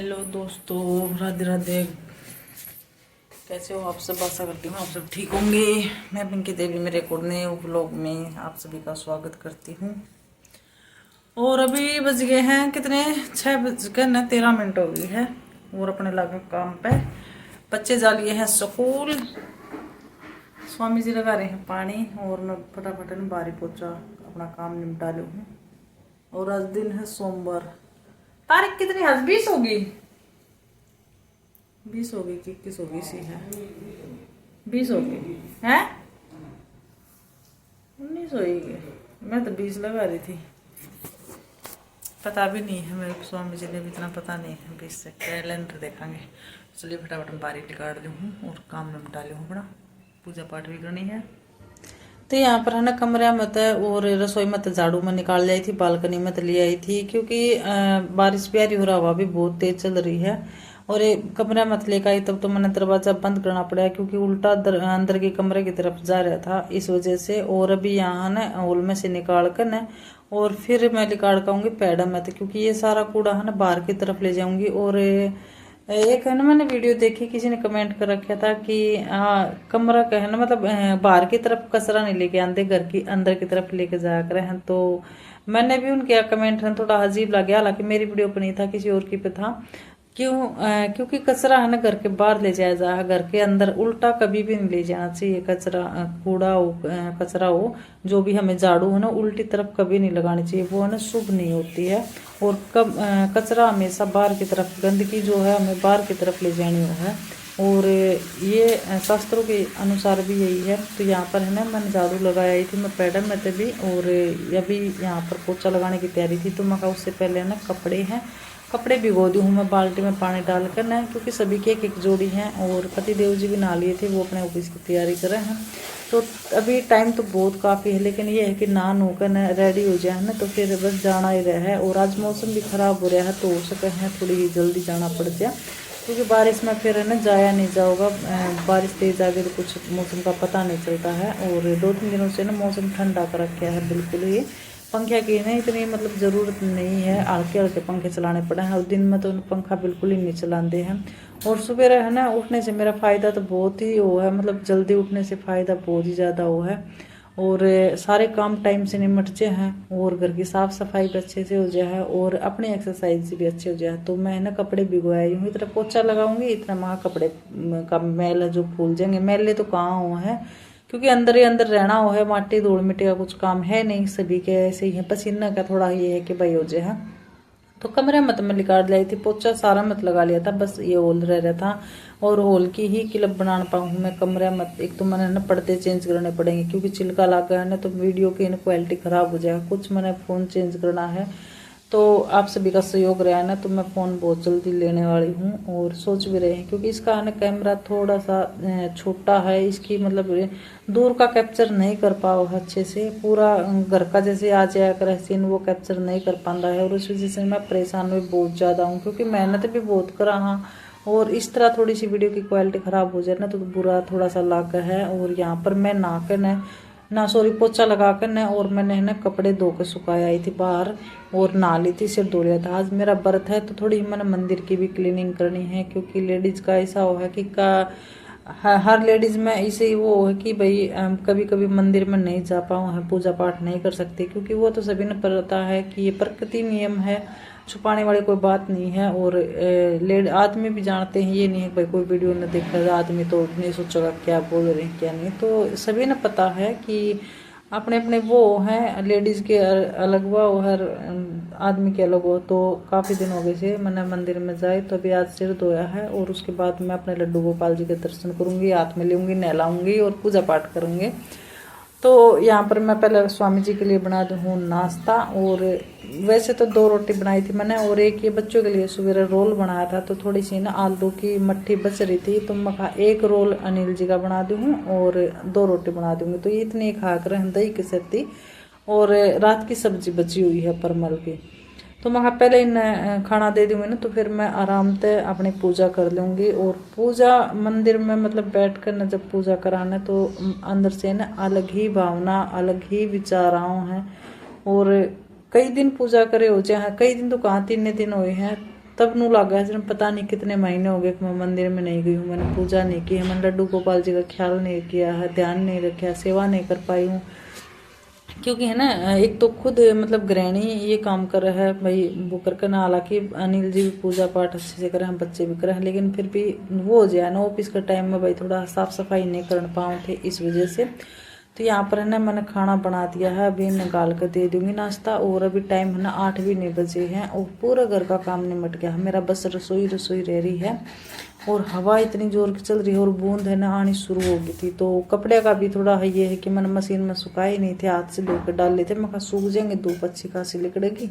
Hello दोस्तों, राधे राधे। कैसे हो आप सब? आशा करती हूँ आप सब ठीक होंगे। मैं पिंकी देवी मेरे एक और नए व्लॉग में आप सभी का स्वागत करती हूँ। और अभी बज गए हैं कितने, 6:13 हो गई है। और अपने लगे काम पे, बच्चे जा लिए हैं स्कूल। स्वामी जी लगा रहे हैं पानी और मैं फटाफट बाहर पोछा अपना काम निपटा लूँ हूँ। और आज दिन है सोमवार। तारीख कितनी आज? 20 होगी, 20 होगी कि 21 होगी? सी है 20 होगी है, 19 होगी। मैं तो 20 लगा रही थी, पता भी नहीं है मेरे स्वामी जी ने भी इतना पता नहीं है। 20 से कैलेंडर देखेंगे। चलिए फटाफट बारी निकाल ली हूँ और काम में निपटा ली हूँ अपना, पूजा पाठ भी करनी है। तो यहाँ पर है ना कमरे में और रसोई में झाड़ू में निकाल लाई थी, बालकनी में ले आई थी क्योंकि बारिश भी आ रही हो रहा, हवा भी बहुत तेज चल रही है। और ये कमरा मत लेकर आई तब तो मैंने दरवाजा बंद करना पड़ा क्योंकि उल्टा अंदर के कमरे की तरफ जा रहा था, इस वजह से। और अभी यहाँ ना हॉल में से निकाल कर ना और फिर मैं निकाल कर आऊंगी पैडा में, क्योंकि ये सारा कूड़ा है ना बाहर की तरफ ले जाऊंगी। और एक है ना मैंने वीडियो देखी, किसी ने कमेंट कर रखा था कि कमरा का है ना मतलब बाहर की तरफ कचरा नहीं लेके आते, घर की अंदर की तरफ लेके जाया करें हैं। तो मैंने भी उनके कमेंट है थोड़ा अजीब लगे, हालांकि मेरी वीडियो पर नहीं था, किसी और की पे था। क्योंकि कचरा है ना घर के बाहर ले जाया जा, घर के अंदर उल्टा कभी भी नहीं ले जाना चाहिए। कचरा कूड़ा हो कचरा हो जो भी हमें झाड़ू है ना उल्टी तरफ कभी नहीं लगानी चाहिए, वो है ना शुभ नहीं होती है। और कचरा हमेशा बाहर की तरफ, गंदगी जो है हमें बाहर की तरफ ले जानी है। और ये शास्त्रों के अनुसार भी यही है। तो यहाँ पर है ना मैंने झाड़ू लगाई थी, मैं पैडल में थे भी। और अभी यहाँ पर पोछा लगाने की तैयारी थी, तो मैं कहा उससे पहले ना कपड़े भिगो दी हूँ मैं बाल्टी में पानी डालकर ना, क्योंकि सभी की एक जोड़ी हैं। और पति देव जी भी नहा लिए थे, वो अपने ऑफिस की तैयारी कर रहे हैं। तो अभी टाइम तो बहुत काफ़ी है, लेकिन ये है कि नहा होकर ना रेडी हो जाए ना तो फिर बस जाना ही रहा है। और आज मौसम भी ख़राब हो रहा है, तो हो सके हैं थोड़ी जल्दी जाना पड़ जाए, क्योंकि बारिश में फिर है ना जाया नहीं जाओगा। बारिश तेज आ गई तो कुछ मौसम का पता नहीं चलता है। और 2-3 दिनों से ना मौसम ठंडा कर रखा है बिल्कुल ही। पंखे की ना इतनी मतलब ज़रूरत नहीं है, हल्के हल्के पंखे चलाने पड़े हैं। और दिन में तो पंखा बिल्कुल ही नहीं चलाते हैं। और सुबह है ना उठने से मेरा फ़ायदा तो बहुत ही वो है, मतलब जल्दी उठने से फ़ायदा बहुत ही ज़्यादा वो है। और सारे काम टाइम से निपट जाए हैं, और घर की साफ़ सफाई भी अच्छे से हो जाए है, और अपनी एक्सरसाइज भी अच्छे हो जाए। तो मैं ना कपड़े भिगोआई हूँ, इतना पोछा लगाऊंगी इतना वहाँ कपड़े का मैल है जो फूल जाएंगे। मैले तो कहाँ हुआ है, क्योंकि अंदर ही अंदर रहना हो है, माटी धूल मिट्टी का कुछ काम है नहीं, सभी के ऐसे ही है। पसीना का थोड़ा ये है कि भाई हो जाए है। तो कमरे मत में निकाल लाई थी, पोछा सारा मत लगा लिया था, बस ये हॉल रह रहा था। और हॉल की ही क्लिप बना पाऊँ मैं कमरे मत। एक तो मैंने ना पर्दे चेंज करने पड़ेंगे, क्योंकि छिलका लग गया है ना तो वीडियो की क्वालिटी ख़राब हो जाएगा। कुछ मैंने फ़ोन चेंज करना है, तो आप सभी का सहयोग रहा है ना, तो मैं फ़ोन बहुत जल्दी लेने वाली हूँ। और सोच भी रहे हैं, क्योंकि इसका है ना कैमरा थोड़ा सा छोटा है, इसकी मतलब दूर का कैप्चर नहीं कर पाओ अच्छे से, पूरा घर का जैसे आ जाया कर सीन वो कैप्चर नहीं कर पाता है। और उस वजह से मैं परेशान भी बहुत ज़्यादा हूँ, क्योंकि मेहनत भी बहुत करा हाँ। और इस तरह थोड़ी सी वीडियो की क्वालिटी ख़राब हो जाए ना तो बुरा थोड़ा सा लगा है। और यहाँ पर मैं सॉरी पोछा लगा कर ना, और मैंने ना कपड़े धो के सुखाया आई थी बाहर, और नहा ली थी, सिर धो लिया था। आज मेरा व्रत है, तो थोड़ी मैंने मंदिर की भी क्लीनिंग करनी है, क्योंकि लेडीज़ का ऐसा हो है कि हर लेडीज़ में ऐसे ही वो है कि भाई कभी कभी मंदिर में नहीं जा पाऊँ है, पूजा पाठ नहीं कर सकती, क्योंकि वो तो सभी ने पता है कि ये प्रकृति नियम है, छुपाने वाली कोई बात नहीं है। और आदमी भी जानते हैं, ये नहीं है भाई कोई वीडियो न देखा आदमी तो नहीं सोचेगा क्या बोल रहे हैं क्या नहीं। तो सभी ने पता है कि अपने अपने वो हैं, लेडीज़ के अलग वो हर आदमी के अलग हो। तो काफ़ी दिन हो गए से मैंने मंदिर में जाए, तो अभी आज सिर धोया है। और उसके बाद मैं अपने लड्डू गोपाल जी के दर्शन करूँगी, हाथ में लूँगी, नहलाऊँगी और पूजा पाठ करूँगी। तो यहाँ पर मैं पहले स्वामी जी के लिए बना दूँ नाश्ता। और वैसे तो 2 रोटी बनाई थी मैंने, और एक ये बच्चों के लिए सवेरे रोल बनाया था, तो थोड़ी सी ना आलू की मट्ठी बच रही थी, तो मैं कहा 1 रोल अनिल जी का बना दूँ और 2 रोटी बना दूँगी। तो ये इतनी खा कर दही की सब्जी, और रात की सब्जी बची हुई है परमल की। तो मैं पहले इन खाना दे दूँगी ना, तो फिर मैं आराम से अपनी पूजा कर लूँगी। और पूजा मंदिर में मतलब बैठ कर ना जब पूजा कराना, तो अंदर से ना अलग ही भावना, अलग ही विचार हैं। और कई दिन पूजा करे हो जाए, कई दिन तो कहाँ 3 दिन हुए हैं, तब नू लगा है पता नहीं कितने महीने हो गए कि मैं मंदिर में नहीं गई हूँ, मैंने पूजा नहीं की है, मैंने लड्डू गोपाल जी का ख्याल नहीं किया है, ध्यान नहीं रखा, सेवा नहीं कर पाई हूँ। क्योंकि है ना, एक तो खुद मतलब गृहिणी ये काम कर रहा है भाई, वो करके ना, हालांकि अनिल जी भी पूजा पाठ अच्छे से करें, हम बच्चे भी करें, लेकिन फिर भी वो हो जाए ना ऑफिस का टाइम में भाई थोड़ा साफ सफाई नहीं कर पाऊँ थे, इस वजह से। तो यहाँ पर है ना मैंने खाना बना दिया है, अभी निकाल कर दे दूंगी नाश्ता, और अभी टाइम है ना 8 भी नहीं बजे हैं और पूरा घर का काम निमट गया है मेरा, बस रसोई रह रही है। और हवा इतनी जोर की चल रही है और बूंद है ना आनी शुरू हो गई थी। तो कपड़े का भी थोड़ा है ये है कि मैंने मशीन में सुखाए नहीं थे, हाथ से धो के डाल लेते, मैं सूख जाएंगे, धूप अच्छी खासी लिकड़ेगी।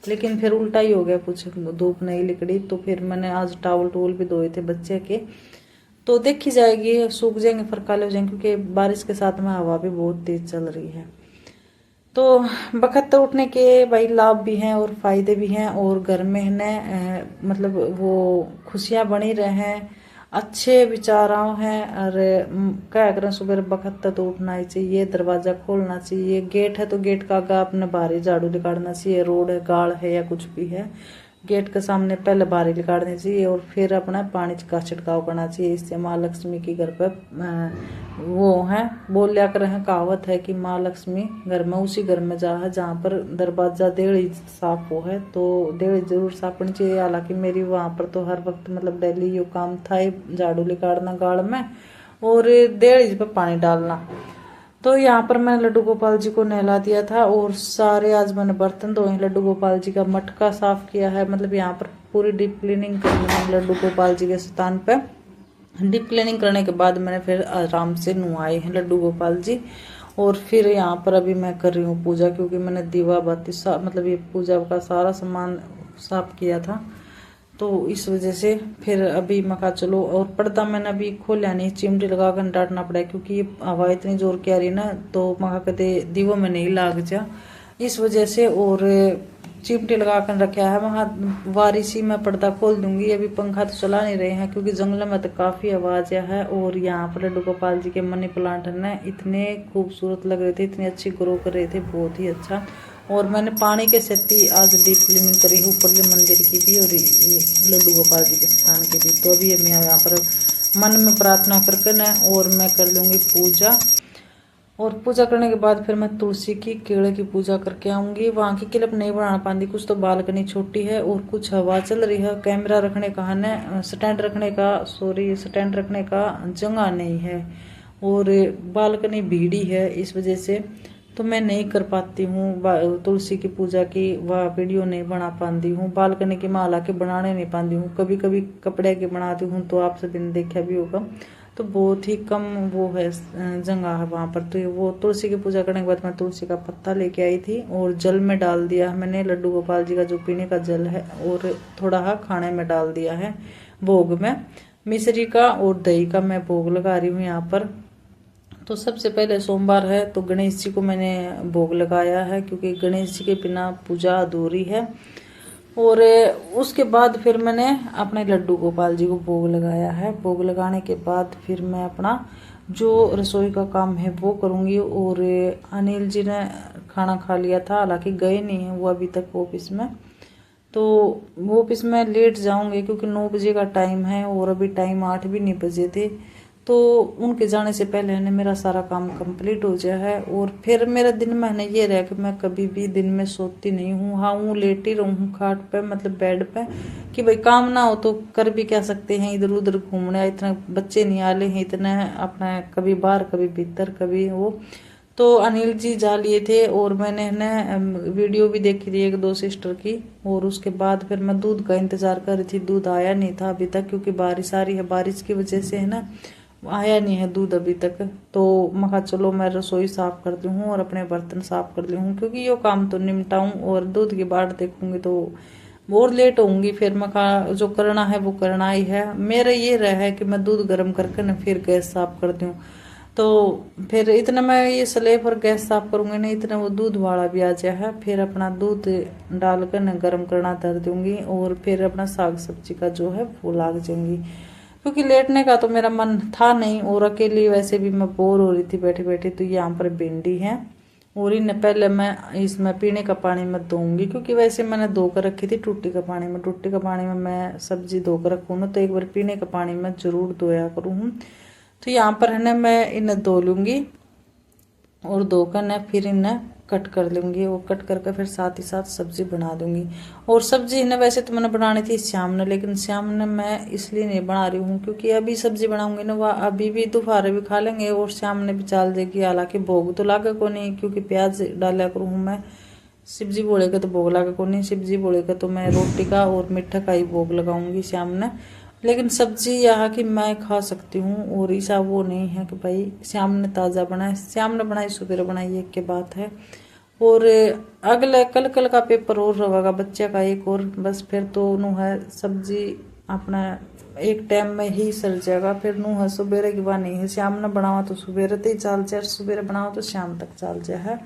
लेकिन फिर उल्टा ही हो गया, कुछ धूप नहीं लिकड़ी, तो फिर मैंने आज टावल टूल भी धोए थे बच्चे के, तो देखी जाएगी, सूख जाएंगे फिर काले हो जाएंगे, क्योंकि बारिश के साथ में हवा भी बहुत तेज चल रही है। तो बखत उठने के भाई लाभ भी हैं और फायदे भी हैं, और घर में है ना मतलब वो खुशियां बनी रहे, अच्छे विचारों हैं। और क्या करें, सुबह बखत तो उठना ही चाहिए, दरवाजा खोलना चाहिए, गेट है तो गेट का आगा अपने बाहर ही झाड़ू निकालना चाहिए, रोड है गाड़ है या कुछ भी है, गेट के सामने पहले बारी निकालनी चाहिए, और फिर अपना पानी का छिड़काव करना चाहिए। इससे माँ लक्ष्मी की घर पर वो है, बोल लिया कर है, कहावत है कि माँ लक्ष्मी घर में उसी घर में जा है जहाँ पर दरवाजा देड़ी साफ हो है, तो देड़ी जरूर साफ होनी चाहिए। हालांकि मेरी वहाँ पर तो हर वक्त मतलब डेली ये काम था ही, झाड़ू निकालना गाड़ में और देड़ी पर पानी डालना। तो यहाँ पर मैंने लड्डू गोपाल जी को नहला दिया था, और सारे आज मैंने बर्तन धोए, लड्डू गोपाल जी का मटका साफ किया है, मतलब यहाँ पर पूरी डीप क्लीनिंग करनी है लड्डू गोपाल जी के स्थान पे। डीप क्लीनिंग करने के बाद मैंने फिर आराम से नुआए हैं लड्डू गोपाल जी, और फिर यहाँ पर अभी मैं कर रही हूँ पूजा, क्योंकि मैंने दीवा बाती मतलब ये पूजा का सारा सामान साफ किया था, तो इस वजह से फिर अभी मैं कहा चलो। और पर्दा मैंने अभी खोला नहीं, चिमटी लगा कर डांटना पड़ा, क्योंकि ये हवा इतनी जोर की आ रही ना, तो मैं कहते दीवो में नहीं लाग जा, इस वजह से। और चिमटी लगा कर रखा है, वहाँ वारिसी में पर्दा खोल दूंगी। अभी पंखा तो चला नहीं रहे हैं क्योंकि जंगल में तो काफी आवाज है। और यहाँ पर लड्डू गोपाल जी के मनी प्लांट है ना, इतने खूबसूरत लग रहे थे, इतने अच्छी ग्रो कर रहे थे, बहुत ही अच्छा। और मैंने पानी के सेती आज डीप क्लीनिंग करी है ऊपर के मंदिर की भी और लड्डू गोपाल जी के स्थान की भी। तो अभी मैं यहाँ पर मन में प्रार्थना करके ना, और मैं कर लूँगी पूजा, और पूजा करने के बाद फिर मैं तुलसी की केले की पूजा करके आऊँगी। वहाँ की क्लिप नहीं बना पाती, कुछ तो बालकनी छोटी है और कुछ हवा चल रही है, कैमरा रखने का है ना, स्टैंड रखने का जगह नहीं है, और बालकनी भीड़ी है, इस वजह से तो मैं नहीं कर पाती हूँ तुलसी की पूजा की, वह वीडियो नहीं बना पाती हूँ, बालकनी की माला के बनाने नहीं पाती हूँ। कभी कभी कपड़े के बनाती हूँ, तो आप सभी ने देखा भी होगा, तो बहुत ही कम वो है जगह है वहाँ पर। तो वो तुलसी की पूजा करने के बाद मैं तुलसी का पत्ता लेके आई थी और जल में डाल दिया है मैंने लड्डू गोपाल जी का जो पीने का जल है, और थोड़ा खाने में डाल दिया है भोग में, मिश्री का और दही का मैं भोग लगा रही हूँ यहाँ पर। तो सबसे पहले सोमवार है तो गणेश जी को मैंने भोग लगाया है, क्योंकि गणेश जी के बिना पूजा अधूरी है। और उसके बाद फिर मैंने अपने लड्डू गोपाल जी को भोग लगाया है। भोग लगाने के बाद फिर मैं अपना जो रसोई का काम है वो करूँगी। और अनिल जी ने खाना खा लिया था, हालांकि गए नहीं हैं वो अभी तक ऑफिस में, तो वो ऑफिस में लेट जाऊंगी क्योंकि 9 बजे का टाइम है और अभी टाइम 8 भी नहीं बजे थे। तो उनके जाने से पहले ने मेरा सारा काम कंप्लीट हो जाए है। और फिर मेरा दिन में है ये रहा कि मैं कभी भी दिन में सोती नहीं हूँ, हाँ हूँ लेटी रहूँ खाट पे मतलब बेड पे, कि भाई काम ना हो तो कर भी क्या सकते हैं, इधर उधर घूमने, इतना बच्चे नहीं आले हैं, इतना अपना कभी बाहर कभी भीतर कभी वो। तो अनिल जी जा लिए थे और मैंने ना वीडियो भी देखी थी 1-2 सिस्टर की, और उसके बाद फिर मैं दूध का इंतजार कर रही थी। दूध आया नहीं था अभी तक, क्योंकि बारिश आ रही है, बारिश की वजह से है ना आया नहीं है दूध अभी तक। तो मैं कहा चलो मैं रसोई साफ करती हूँ और अपने बर्तन साफ कर ली हूँ, क्योंकि ये काम तो निपटाऊँ और दूध की बाट देखूंगी तो और लेट होंगी। फिर मैं कहा जो करना है वो करना ही है। मेरा ये रहा है कि मैं दूध गर्म करके ना फिर गैस साफ करती हूँ, तो फिर इतना मैं ये स्लेब और गैस साफ करूंगी नहीं, इतना वो दूध वाला भी आ जाए है। फिर अपना दूध डालकर ना गर्म करना धर दूंगी, और फिर अपना साग सब्जी का जो है वो लाग जाऊंगी, क्योंकि लेटने का तो मेरा मन था नहीं, और अकेली वैसे भी मैं बोर हो रही थी बैठे बैठे। तो यहाँ पर भिंडी है और इन्हें पहले मैं इसमें पीने का पानी में धोऊंगी, क्योंकि वैसे मैंने धो कर रखी थी टूटी का पानी में। टूटी का पानी में मैं सब्जी धो कर रखूँ ना, तो एक बार पीने का पानी में ज़रूर धोया करूँ। तो यहाँ पर है ना मैं इन्हें धो लूँगी और धोकर ना फिर इन्हें कट कर लूँगी, और कट करके फिर साथ ही साथ सब्जी बना दूँगी। और सब्जी इन्हें वैसे तो मैंने बनानी थी शाम ने, लेकिन शाम ने मैं इसलिए नहीं बना रही हूँ क्योंकि अभी सब्जी बनाऊँगी ना वह अभी भी दोपहर भी खा लेंगे और शाम ने भी चाल देगी। हालांकि भोग तो लागे को नहीं, क्योंकि प्याज डाला करूँ मैं। शिवजी बोले का तो भोग लागे को नहीं, शिवजी बोले का तो मैं रोटी का और मीठा का ही भोग लगाऊंगी शाम ने। लेकिन सब्जी यहाँ की मैं खा सकती हूँ, और ऐसा वो नहीं है कि भाई शाम ने ताज़ा बनाए, शाम ने बनाई सुबह बनाई एक के बात है। और अगले कल का पेपर और रहेगा बच्चे का एक और, बस फिर तो नू है सब्जी अपना एक टाइम में ही सर जाएगा। फिर नू है सुबह की बात नहीं है, शाम ने बनावा तो सुबह ही चाल जाए, सुबह बनाओ तो शाम तक चाल जाए है।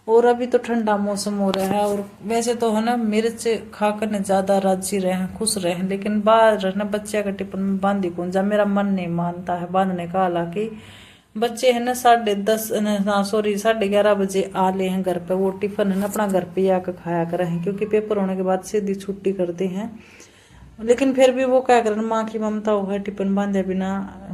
और अभी तो ठंडा मौसम हो रहा है, और वैसे तो है ना मिर्च खाकर न ज्यादा राजी रहे खुश रहे, लेकिन बाहर ना बच्चे का टिफिन में बांधी कौन जा, मेरा मन नहीं मानता है बांधने का। हालांकि बच्चे है ना 10:30 सॉरी 11:30 बजे आ ले हैं घर पे, वो टिफिन है ना अपना घर पे आकर खाया कर हैं, क्योंकि पेपर होने के बाद सीधी छुट्टी करते हैं। लेकिन फिर भी वो क्या करें, माँ की ममता हो है, टिफिन बांधे बिना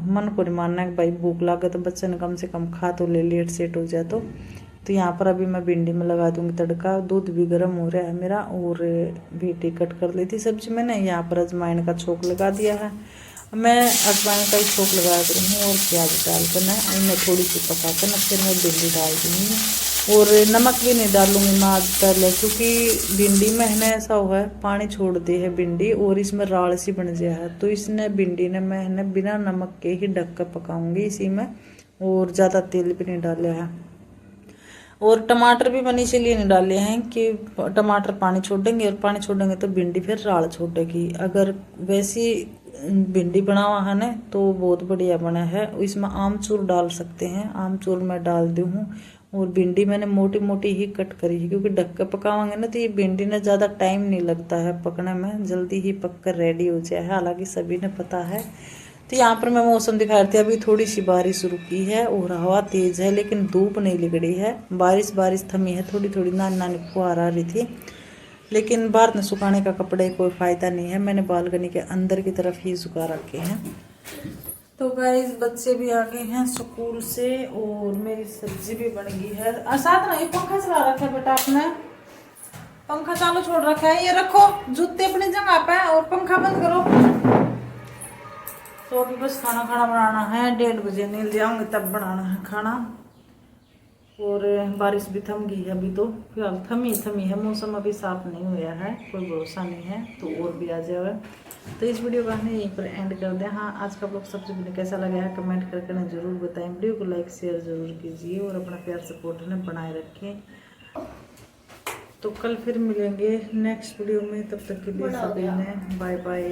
मन को नहीं मानना है भाई भूख लागे तो बच्चे ने कम से कम खा तो ले, लेट सेट हो जाए तो यहाँ पर अभी मैं भिंडी में लगा दूंगी तड़का। दूध भी गर्म हो रहा है मेरा, और भिंडी कट कर ली थी सब्जी मैंने। यहाँ पर अजवाइन का छोंक लगा दिया है, मैं अजवाइन का ही छोंक लगा रही हूँ, और प्याज डालकर ना इन्हें थोड़ी सी पका कर ना फिर मैं भिंडी डाल दूँगी। और नमक भी नहीं डालूंगी मैं आज पहले, क्योंकि भिंडी में है ना ऐसा हुआ है पानी छोड़ दी है भिंडी, और इसमें राल सी बन गया है, तो इसने भिंडी ने मैं है ना बिना नमक के ही ढक कर पकाऊंगी इसी में, और ज़्यादा तेल भी नहीं डाला है। और टमाटर भी मैंने इसीलिए नहीं डाले हैं कि टमाटर पानी छोड़ेंगे, और पानी छोड़ेंगे तो भिंडी फिर राल छोड़ेगी। अगर वैसी भिंडी बनावा है ना तो बहुत बढ़िया बना है। इसमें आमचूर डाल सकते हैं, आमचूर मैं डाल दी हूँ। और भिंडी मैंने मोटी मोटी ही कट करी है, क्योंकि ढक कर पकावांगे ना तो ये भिंडी ने ज़्यादा टाइम नहीं लगता है पकने में, जल्दी ही पक कर रेडी हो जाए है। हालांकि सभी ने पता है। तो यहाँ पर मैं मौसम दिखा रही थी, अभी थोड़ी सी बारिश रुकी है और हवा तेज है, लेकिन धूप नहीं लिगड़ी है। बारिश थमी है, थोड़ी थोड़ी नानी नानी फुहार आ रही थी, लेकिन बाहर में सुखाने का कपड़े कोई फायदा नहीं है, मैंने बालकनी के अंदर की तरफ ही सुखा रखे हैं। तो गाइस बच्चे भी आ गए हैं स्कूल से, और मेरी सब्जी भी बन गई है। साथ में पंखा चला रखा है बेटा, आपने पंखा चालू छोड़ रखा है, ये रखो जूते अपनी जगह पे और पंखा बंद करो। तो अभी बस खाना बनाना है, 1:30 बजे नील जाऊंगी तब बनाना है खाना। और बारिश भी थम गई है अभी, तो फिलहाल थमी है, मौसम अभी साफ नहीं हुआ है, कोई भरोसा नहीं है, तो और भी आ जाएगा। तो इस वीडियो का हमने यहीं पर एंड कर दिया। हाँ, आज का ब्लॉग सबसे पहले कैसा लगा है कमेंट करके ना जरूर बताएं। वीडियो को लाइक शेयर जरूर कीजिए, और अपना प्यार सपोर्ट ने बनाए रखें। तो कल फिर मिलेंगे नेक्स्ट वीडियो में, तब तक के लिए सभी ने बाय बाय।